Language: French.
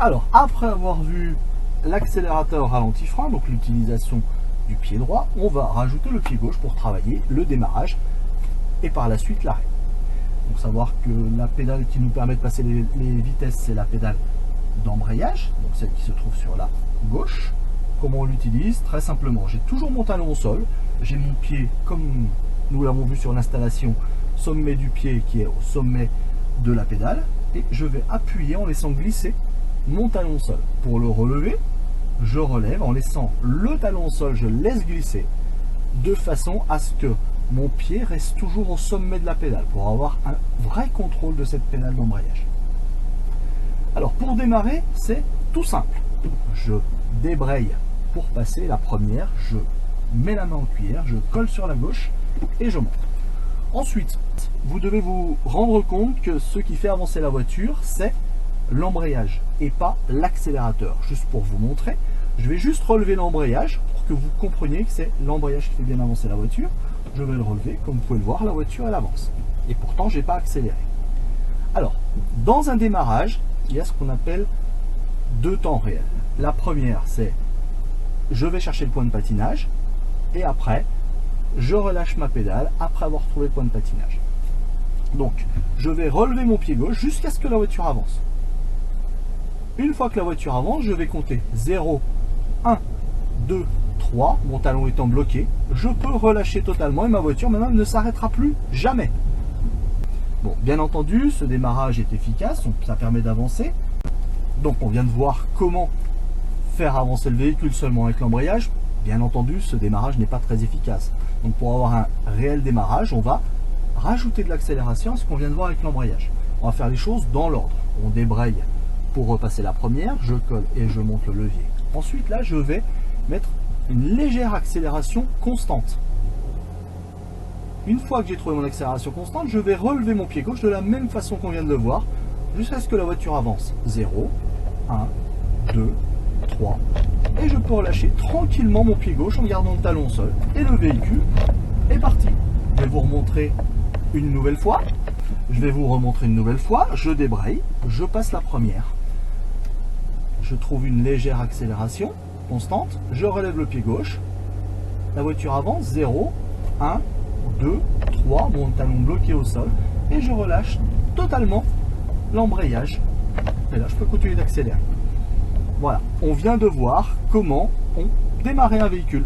Alors, après avoir vu l'accélérateur ralenti-frein, donc l'utilisation du pied droit, on va rajouter le pied gauche pour travailler le démarrage et par la suite l'arrêt. Donc savoir que la pédale qui nous permet de passer les vitesses, c'est la pédale d'embrayage, donc celle qui se trouve sur la gauche. Comment on l'utilise? Très simplement, j'ai toujours mon talon au sol, j'ai mon pied, comme nous l'avons vu sur l'installation, sommet du pied qui est au sommet de la pédale, et je vais appuyer en laissant glisser mon talon au sol. Pour le relever, je relève en laissant le talon au sol, je laisse glisser, de façon à ce que mon pied reste toujours au sommet de la pédale, pour avoir un vrai contrôle de cette pédale d'embrayage. Alors pour démarrer, c'est tout simple. Je débraye pour passer la première, je mets la main en cuillère, je colle sur la gauche et je monte. Ensuite, vous devez vous rendre compte que ce qui fait avancer la voiture, c'est l'embrayage et pas l'accélérateur. Juste pour vous montrer, je vais juste relever l'embrayage pour que vous compreniez que c'est l'embrayage qui fait bien avancer la voiture. Je vais le relever, comme vous pouvez le voir, la voiture elle avance. Et pourtant, je n'ai pas accéléré. Alors, dans un démarrage, il y a ce qu'on appelle deux temps réels. La première, c'est je vais chercher le point de patinage et après, je relâche ma pédale après avoir trouvé le point de patinage. Donc, je vais relever mon pied gauche jusqu'à ce que la voiture avance. Une fois que la voiture avance, je vais compter 0, 1, 2, 3, mon talon étant bloqué. Je peux relâcher totalement et ma voiture maintenant ne s'arrêtera plus jamais. Bon, bien entendu, ce démarrage est efficace, donc ça permet d'avancer. Donc on vient de voir comment faire avancer le véhicule seulement avec l'embrayage. Bien entendu, ce démarrage n'est pas très efficace. Donc pour avoir un réel démarrage, on va rajouter de l'accélération à ce qu'on vient de voir avec l'embrayage. On va faire les choses dans l'ordre. On débraye pour repasser la première, je colle et je monte le levier. Ensuite, là, je vais mettre une légère accélération constante. Une fois que j'ai trouvé mon accélération constante, je vais relever mon pied gauche de la même façon qu'on vient de le voir, jusqu'à ce que la voiture avance. 0, 1, 2, 3. Et je peux relâcher tranquillement mon pied gauche en gardant le talon au sol. Et le véhicule est parti. Je vais vous remontrer une nouvelle fois. Je débraye, je passe la première. Je trouve une légère accélération constante. Je relève le pied gauche. La voiture avance. 0, 1, 2, 3, mon talon bloqué au sol. Et je relâche totalement l'embrayage. Et là, je peux continuer d'accélérer. Voilà, on vient de voir comment on démarrait un véhicule.